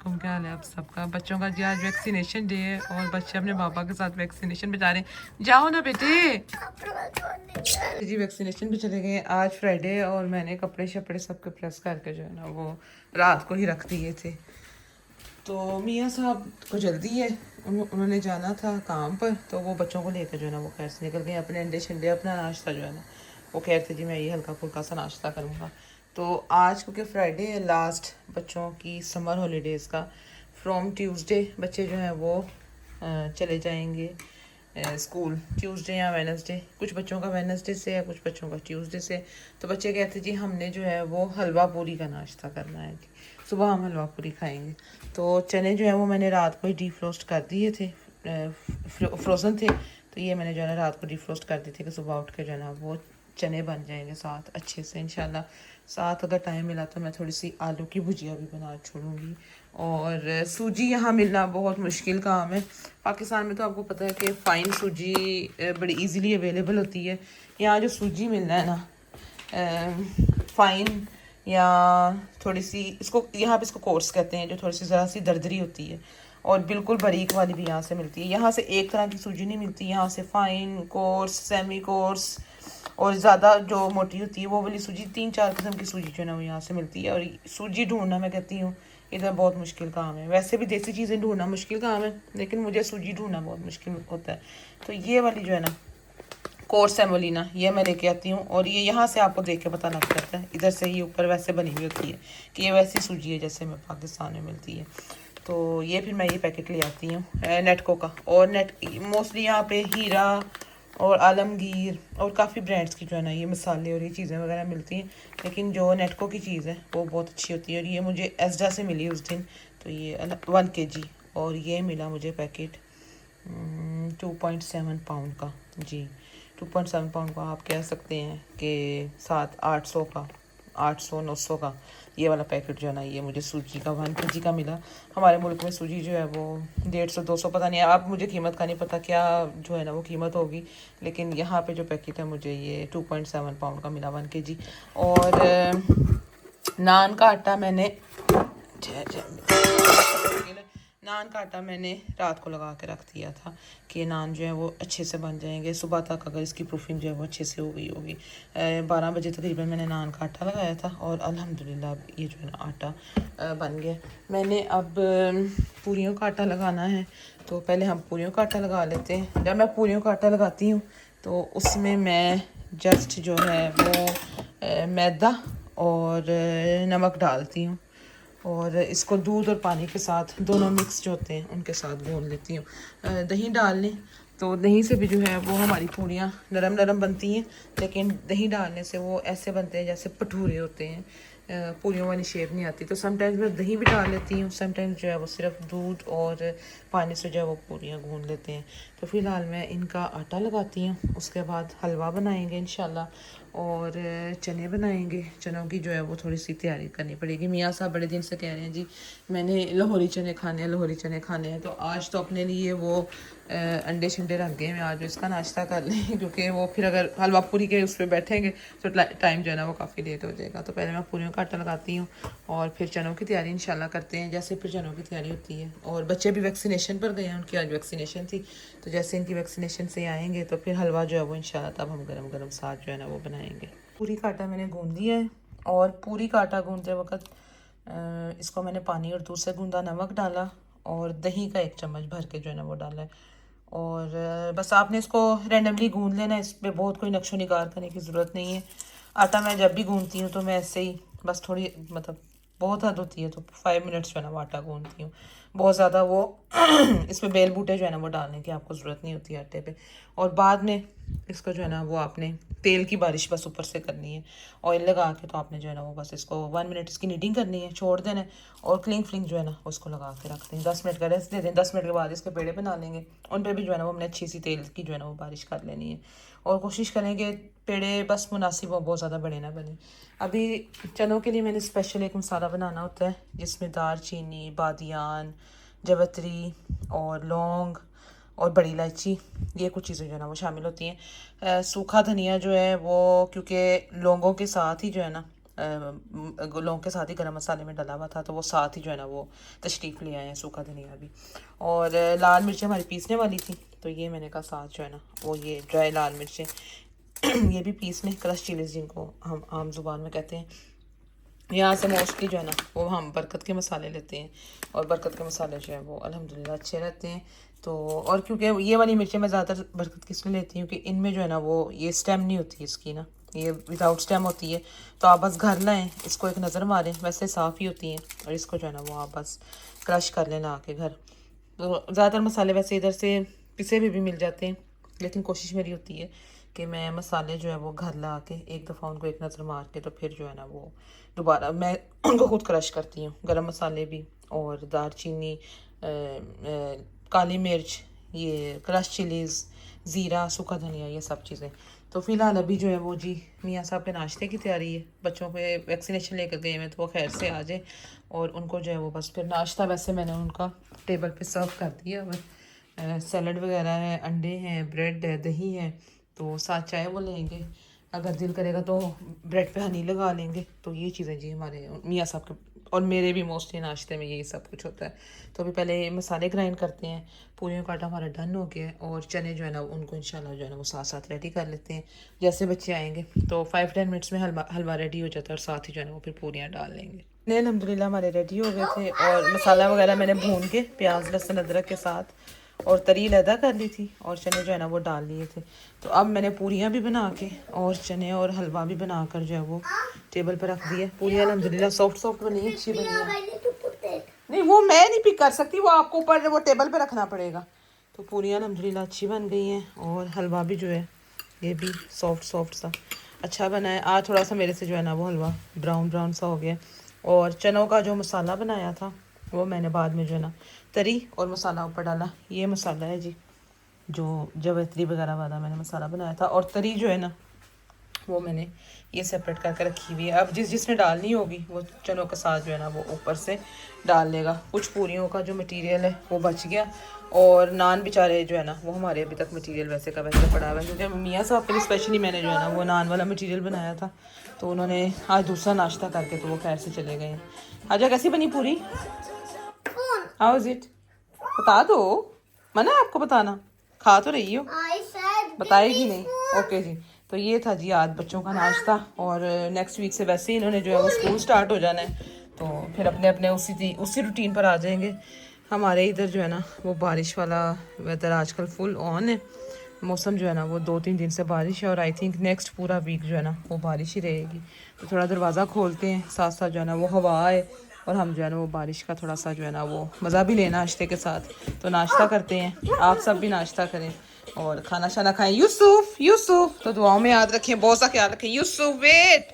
वालेकुम। क्या हाल है आप सबका? बच्चों का जी आज वैक्सीनेशन डे है और बच्चे अपने पापा के साथ वैक्सीनेशन पे जा रहे हैं। जाओ ना बेटे। जी वैक्सीनेशन पे चले गए। आज फ्राइडे है और मैंने कपड़े शपड़े सबके प्रेस करके जो है ना वो रात को ही रख दिए थे। तो मियाँ साहब को जल्दी है, उन्होंने जाना था काम पर, तो वो बच्चों को लेकर जो है ना वो खैर से निकल गए। अपने अंडे शंडे अपना नाश्ता जो है ना वो खैर थे जी मैं ये हल्का फुल्का सा नाश्ता करूँगा। तो आज क्योंकि फ्राइडे है लास्ट बच्चों की समर हॉलीडेज़ का, फ्रॉम ट्यूसडे बच्चे जो हैं वो चले जाएंगे स्कूल। ट्यूसडे या वेडनेसडे, कुछ बच्चों का वेडनेसडे से है, कुछ बच्चों का ट्यूसडे से। तो बच्चे कहते जी हमने जो है वो हलवा पूरी का नाश्ता करना है जी, सुबह हम हलवा पूरी खाएंगे। तो चने जो है वो मैंने रात को ही डीफ्रोस्ट कर दिए थे, फ्रोज़न थे। तो ये मैंने जो है ना रात को डीफ्रोस्ट कर दी थी कि सुबह उठ के जो है ना वो चने बन जाएंगे साथ अच्छे से इंशाल्लाह। साथ अगर टाइम मिला तो मैं थोड़ी सी आलू की भुजिया भी बना छोड़ूंगी। और सूजी यहाँ मिलना बहुत मुश्किल काम है। पाकिस्तान में तो आपको पता है कि फ़ाइन सूजी बड़ी इजीली अवेलेबल होती है। यहाँ जो सूजी मिलना है ना फ़ाइन या थोड़ी सी, इसको यहाँ पे इसको कोर्स कहते हैं, जो थोड़ी सी ज़रा सी दरदरी होती है, और बिल्कुल बारीक वाली भी यहाँ से मिलती है। यहाँ से एक तरह की सूजी नहीं मिलती, यहाँ से फ़ाइन, कोर्स, सेमी कोर्स और ज़्यादा जो मोटी होती है वो वाली सूजी, 3-4 किस्म की सूजी जो है ना वो यहाँ से मिलती है। और सूजी ढूंढना मैं कहती हूँ इधर बहुत मुश्किल काम है। वैसे भी देसी चीज़ें ढूंढना मुश्किल काम है, लेकिन मुझे सूजी ढूंढना बहुत मुश्किल होता है। तो ये वाली जो है ना कोर्स सेमोलिना ये मैं लेके आती हूँ, और ये यहाँ से आपको देख के पता लग जाता है, इधर से ही ऊपर वैसे बनी हुई होती है कि ये वैसी सूजी है जैसे मैं पाकिस्तान में मिलती है। तो ये फिर मैं ये पैकेट ले आती हूँ नेटको का। और नेट मोस्टली यहाँ पे हीरा और आलमगीर और काफ़ी ब्रांड्स की जो है ना ये मसाले और ये चीज़ें वगैरह मिलती हैं, लेकिन जो नेटको की चीज़ है वो बहुत अच्छी होती है। और ये मुझे एसडा से मिली उस दिन, तो ये 1 kg, और ये मिला मुझे पैकेट 2.7 पाउंड का जी। 2.7 पाउंड का आप कह सकते हैं कि 700-800 का, 800-900 का ये वाला पैकेट जो है ना ये मुझे सूजी का 1 kg का मिला। हमारे मुल्क में सूजी जो है वो 150-200 पता नहीं, आप मुझे कीमत का नहीं पता क्या जो है ना वो कीमत होगी, लेकिन यहाँ पे जो पैकेट है मुझे ये 2.7 पाउंड का मिला 1 kg। और नान का आटा मैंने नान का आटा मैंने रात को लगा के रख दिया था कि ये नान जो है वो अच्छे से बन जाएंगे सुबह तक, अगर इसकी प्रूफिंग जो है वो अच्छे से हो गई होगी। 12 बजे तकरीबन मैंने नान का आटा लगाया था और अल्हम्दुलिल्लाह ये जो है ना आटा बन गया। मैंने अब पूरियों का आटा लगाना है, तो पहले हम पूरियों का आटा लगा लेते हैं। जब मैं पूरियों का आटा लगाती हूँ तो उसमें मैं जस्ट जो है वो मैदा और नमक डालती हूँ, और इसको दूध और पानी के साथ दोनों मिक्स जो होते हैं उनके साथ गूंद लेती हूँ। दही डाल लें तो दही से भी जो है वो हमारी पूरियाँ नरम नरम बनती हैं, लेकिन दही डालने से वो ऐसे बनते हैं जैसे भटूरे होते हैं, पूरियों वाली शेप नहीं आती। तो समटाइम्स मैं दही भी डाल लेती हूँ, समटाइम्स जो है वो सिर्फ दूध और पानी से जो है वो पूरियाँ गूंद लेते हैं। तो फ़िलहाल मैं इनका आटा लगाती हूँ, उसके बाद हलवा बनाएंगे इंशाल्लाह, और चने बनाएंगे। चनों की जो है वो थोड़ी सी तैयारी करनी पड़ेगी। मियाँ साहब बड़े दिन से कह रहे हैं जी मैंने लाहौरी चने खाने हैं, लाहौरी चने खाने हैं। तो आज तो अपने लिए वो अंडे शंडे रख गए हैं, आज इसका नाश्ता कर लें क्योंकि वो फिर अगर हलवा पूरी के उस पर बैठेंगे तो टाइम जो है ना वो काफ़ी लेट हो जाएगा। तो पहले मैं पूरियों का आटा लगाती हूँ और फिर चनों की तैयारी इंशाल्लाह करते हैं, जैसे फिर चनों की तैयारी होती है। और बच्चे भी वैक्सीनेशन पर गए हैं, उनकी आज वैक्सीनेशन थी, तो जैसे इनकी वैक्सीनेशन से आएंगे तो फिर हलवा जो है वो इंशाल्लाह तब हम गरम गरम साथ जो है ना वो बनाएंगे। पूरी का आटा मैंने गूंद दिया है, और पूरी का आटा गूंदते वक्त इसको मैंने पानी और दूध से गूंदा, नमक डाला और दही का 1 चम्मच भर के जो है ना वो डाला है। और बस आपने इसको रैंडमली गूंद लेना है, इस पर बहुत कोई नक्शो निगार करने की ज़रूरत नहीं है। आटा मैं जब भी गूंदती हूँ तो मैं ऐसे ही बस थोड़ी मतलब बहुत हद होती है तो 5 मिनट्स जो है ना वो आटा गूंदती हूँ, बहुत ज़्यादा वो इसमें बेल बूटे जो है ना वो डालने की आपको ज़रूरत नहीं होती आटे पे। और बाद में इसको जो है ना वो आपने तेल की बारिश बस ऊपर से करनी है, ऑयल लगा के। तो आपने जो है ना वो बस इसको 1 मिनट इसकी नीटिंग करनी है, छोड़ देना है, और क्लिंग फ्लिंग जो है ना उसको लगा के रख दें। 10 मिनट का रेस्ट दे दें, 10 मिनट के बाद इसके पेड़े बना लेंगे, उन पर भी जो है ना वो हमने अच्छी सी तेल की जो है ना वो बारिश कर लेनी है। और कोशिश करें कि पेड़े बस मुनासिब हो, बहुत ज़्यादा बड़े ना बने। अभी चनों के लिए मैंने स्पेशल एक मसाला बनाना होता है जिसमें दालचीनी, बादियान, जवतरी और लौंग और बड़ी इलायची, ये कुछ चीज़ें जो है ना वो शामिल होती हैं। सूखा धनिया जो है वो क्योंकि लौंगों के साथ ही जो है ना लौंग के साथ ही गरम मसाले में डला हुआ था, तो वो साथ ही जो है ना वो तशरीफ़ ले आए हैं, सूखा धनिया भी। और लाल मिर्चें हमारी पीसने वाली थी, तो ये मैंने कहा साथ जो है ना वो ये ड्राई लाल मिर्चें ये भी पीस में, क्रश चिलीज जिनको हम आम जुबान में कहते हैं। यहाँ से मोस्टली जो है ना वो हम बरकत के मसाले लेते हैं, और बरकत के मसाले जो है वो अल्हम्दुलिल्लाह अच्छे रहते हैं। तो और क्योंकि ये वाली मिर्चें मैं ज़्यादातर बरकत की इसलिए लेती हूँ कि इनमें जो है ना वो ये स्टेम नहीं होती इसकी ना, ये विदाउट स्टेम होती है। तो आप बस घर लाएँ, इसको एक नज़र मारें, वैसे साफ़ ही होती हैं, और इसको जो है ना वो आप बस क्रश कर लें ला के घर। तो ज़्यादातर मसाले वैसे इधर से पिसे भी मिल जाते हैं, लेकिन कोशिश मेरी होती है कि मैं मसाले जो है वो घर ला के एक दफ़ा उनको एक नज़र मार के, तो फिर जो है ना वो दोबारा मैं उनको खुद क्रश करती हूँ। गरम मसाले भी, और दालचीनी, काली मिर्च, ये क्रश चिलीज़, ज़ीरा, सूखा धनिया, ये सब चीज़ें। तो फ़िलहाल अभी जो है वो जी मियाँ साहब के नाश्ते की तैयारी है। बच्चों पे वैक्सीनेशन लेकर गए हैं, तो वो खैर से आ जाए, और उनको जो है वो बस फिर नाश्ता वैसे मैंने उनका टेबल पे सर्व कर दिया। अब सैलड वगैरह है, अंडे हैं, ब्रेड है, दही है, तो साथ चाय वो लेंगे। अगर दिल करेगा तो ब्रेड पे हनी लगा लेंगे। तो ये चीज़ें जी हमारे मियाँ साहब के और मेरे भी मोस्टली नाश्ते में यही सब कुछ होता है। तो अभी पहले मसाले ग्राइंड करते हैं। पूरियों का आटा हमारा डन हो गया है, और चने जो है ना उनको इंशाल्लाह जो है ना वो साथ साथ रेडी कर लेते हैं। जैसे बच्चे आएंगे तो 5-10 मिनट्स में हलवा रेडी हो जाता है, और साथ ही जो है ना वो फिर पूरियाँ डाल लेंगे। नहीं, अल्हम्दुलिल्लाह हमारे रेडी हो गए थे, और मसाला वगैरह मैंने भून के प्याज लहसुन अदरक के साथ और तरी लैदा कर ली थी, और चने जो है ना वो डाल लिए थे। तो अब मैंने पूरियाँ भी बना के और चने और हलवा भी बना कर जो है वो टेबल पर रख दिया। पूरियाँ अल्हम्दुलिल्लाह सॉफ्ट बनी, अच्छी बनी है। नहीं, वो मैं नहीं पिक कर सकती, वो आपको ऊपर वो टेबल पे रखना पड़ेगा। तो पूरियाँ अल्हम्दुलिल्लाह अच्छी बन गई हैं, और हलवा भी जो है ये भी सॉफ्ट सा अच्छा बना है। आज थोड़ा सा मेरे से जो है ना वो हलवा ब्राउन सा हो गया। और चनों का जो मसाला बनाया था वो मैंने बाद में जो है ना तरी और मसाला ऊपर डाला। ये मसाला है जी, जो जावित्री वगैरह वाला मैंने मसाला बनाया था, और तरी जो है ना वो मैंने ये सेपरेट करके रखी हुई है। अब जिसने डालनी होगी वो चनों के साथ जो है ना वो ऊपर से डाल लेगा। कुछ पूरियों का जो मटेरियल है वो बच गया, और नान बेचारे जो है ना वो हमारे अभी तक मटेरियल वैसे का वैसे पड़ा हुआ है, क्योंकि मियाँ साहब के लिए स्पेशली मैंने जो है ना वो नान वाला मटेरियल बनाया था। तो उन्होंने आज दूसरा नाश्ता करके तो वो खैर से चले गए हैं। आजा, कैसी बनी पूरी? How is it? बता दो, मना है आपको बताना? खा तो रही हो, बताएगी नहीं? ओके जी। तो ये था जी आज बच्चों का नाश्ता, और नेक्स्ट वीक से वैसे ही इन्होंने जो है वो स्कूल स्टार्ट हो जाना है, तो फिर अपने अपने उसी रूटीन पर आ जाएंगे। हमारे इधर जो है ना वो बारिश वाला वेदर आजकल फुल ऑन है। मौसम जो है ना वो 2-3 दिन से बारिश है, और आई थिंक नेक्स्ट पूरा वीक जो है ना वो बारिश ही रहेगी। तो थोड़ा दरवाज़ा खोलते हैं, साथ साथ जो है ना वो हवा आए, और हम जो है ना वो बारिश का थोड़ा सा जो है ना वो मज़ा भी लें नाश्ते के साथ। तो नाश्ता करते हैं, आप सब भी नाश्ता करें और खाना शाना खाएं। यूसुफ तो दुआओं में याद रखें, बहुत सा ख्याल रखें। यूसुफ वेट,